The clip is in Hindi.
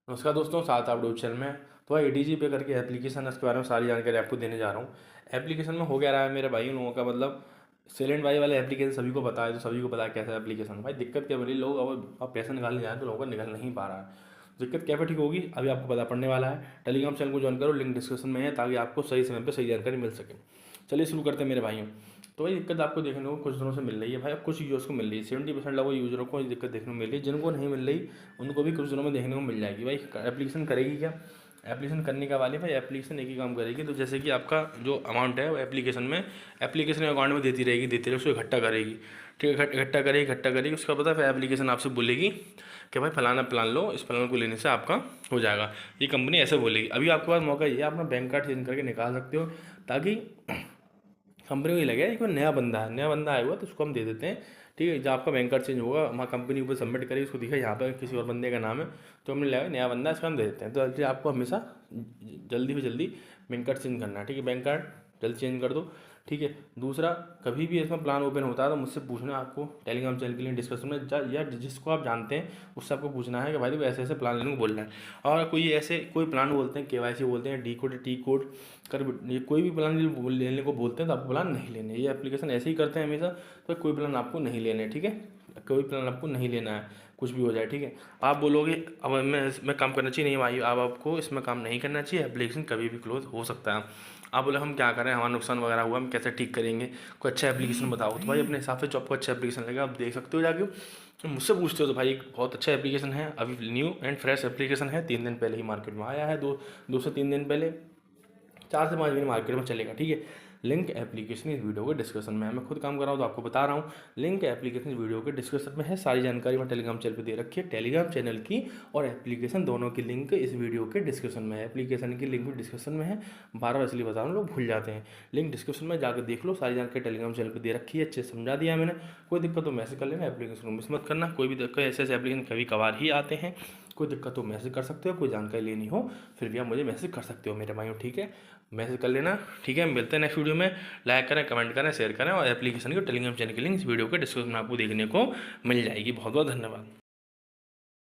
नमस्कार दोस्तों, साथ आप यूट्यूब चैनल में। तो ATG पे करके एप्लीकेशन है, इसके बारे में सारी जानकारी आपको देने जा रहा हूँ। एप्लीकेशन में हो क्या रहा है मेरे भाई, उन लोगों का मतलब साइलेंट वाई वाले एप्लीकेशन सभी को पता है, तो सभी को पता है कैसा एप्लीकेशन। भाई दिक्कत क्या बनी, लोग अब पैसे निकालने जाए तो लोगों का निकल नहीं पा रहा है। दिक्कत क्या पे ठीक होगी, अभी आपको पता पड़ने वाला है। टेलीग्राम चैनल को ज्वाइन करो, लिंक डिस्क्रिप्शन में है, ताकि आपको सही समय पर सही जानकारी मिल सके। चलिए शुरू करते हैं मेरे भाइयों। तो भाई दिक्कत आपको देखने को कुछ दिनों से मिल रही है भाई, अब कुछ यूज़र्स को मिल रही है। 70% लोगों यूज़रों को ये दिक्कत देखने को मिल रही है। जिनको नहीं मिल रही उनको भी कुछ दिनों में देखने को मिल जाएगी। भाई एप्लीकेशन करेगी क्या, एप्लीकेशन करने का वाले भाई एप्लीकेशन एक ही काम करेगी। तो जैसे कि आपका जो अमाउंट है वो एप्लीकेशन अकाउंट में देती रहेगी, उसको इकट्ठा करेगी। ठीक है, इकट्ठा करेगी। उसका पता है फिर एप्लीकेशन आपसे बोलेगी कि भाई फलाना प्लान लो, इस प्लान को लेने से आपका हो जाएगा। ये कंपनी ऐसे बोलेगी। अभी आपके पास मौका ये है, अपना बैंक कार्ड चेंज करके निकाल सकते हो, ताकि कंपनी को ये लगे कि कोई नया बंदा आया हुआ तो उसको हम दे देते हैं। ठीक है, जब आपका बैंक कार्ड चेंज होगा, हमारा कंपनी ऊपर सबमिट करेगी, उसको दिखा यहाँ पर किसी और बंदे का नाम है, तो हमने लगा नया बंदा है, इसका हम दे देते हैं। तो इसलिए आपको हमेशा जल्दी से जल्दी बैंक कार्ड चेंज करना है। ठीक है, बैंक कार्ड जल्दी चेंज कर दो। ठीक है, दूसरा, कभी भी इसमें प्लान ओपन होता है तो मुझसे पूछना है आपको, टेलीग्राम चैनल के लिए डिस्कशन में या जिसको आप जानते हैं उससे आपको पूछना है कि भाई ऐसे ऐसे प्लान लेने को बोल रहा है। और कोई प्लान बोलते हैं, KYC बोलते हैं, डी कोड टी कोड कर, ये कोई भी प्लान लेने को बोलते हैं तो आपको प्लान नहीं लेने। ये एप्लीकेशन ऐसे ही करते हैं हमेशा। तो कोई प्लान आपको नहीं लेने, ठीक है, कोई प्लान आपको नहीं लेना है, कुछ भी हो जाए। ठीक है, आप बोलोगे अब मैं इसमें काम करना चाहिए, नहीं भाई अब आपको इसमें काम नहीं करना चाहिए, एप्लीकेशन कभी भी क्लोज हो सकता है। आप बोले हम क्या करें, हमारा नुकसान वगैरह हुआ, हम कैसे ठीक करेंगे, कोई अच्छा एप्लीकेशन बताओ। तो भाई अपने हिसाब से जो आपको अच्छा एप्लीकेशन लगेगा आप देख सकते हो जाके। तो मुझसे पूछते हो तो भाई एक बहुत अच्छा एप्लीकेशन है, अभी न्यू एंड फ्रेश एप्लीकेशन है, 3 दिन पहले ही मार्केट में आया है, दो से 3 दिन पहले, 4 से 5 महीने मार्केट में चलेगा। ठीक है, लिंक एप्लीकेशन इस वीडियो के डिस्क्रिप्शन में है। मैं खुद काम कर रहा हूँ तो आपको बता रहा हूँ। लिंक एप्लीकेशन इस वीडियो के डिस्क्रिप्शन में है, सारी जानकारी मैं टेलीग्राम चैनल पे दे रखी है। टेलीग्राम चैनल की और एप्लीकेशन दोनों की लिंक इस वीडियो के डिस्क्रिप्शन में है। एप्लीकेशन की लिंक भी डिस्क्रिप्शन में है, बार बार इसलिए बता रहा हूँ, लोग भूल जाते हैं। लिंक डिस्क्रिप्शन में जाकर देख लो, सारी जानकारी टेलीग्राम चैनल पर दे रखी है, अच्छे से समझा दिया मैंने। कोई दिक्कत तो मैसेज कर लेना, एप्लीकेशन को मिस मत करना। कोई भी ऐसे एप्लीकेशन कभी कभार ही आते हैं, कोई दिक्कत हो मैसेज कर सकते हो, कोई जानकारी लेनी हो फिर भी आप मुझे मैसेज कर सकते हो मेरे भाइयों। ठीक है, मैसेज कर लेना। ठीक है, मिलते हैं नेक्स्ट वीडियो में। लाइक करें, कमेंट करें, शेयर करें, और एप्लीकेशन की टेलीग्राम चैनल की लिंक इस वीडियो के डिस्क्रिप्शन में आपको देखने को मिल जाएगी। बहुत बहुत धन्यवाद।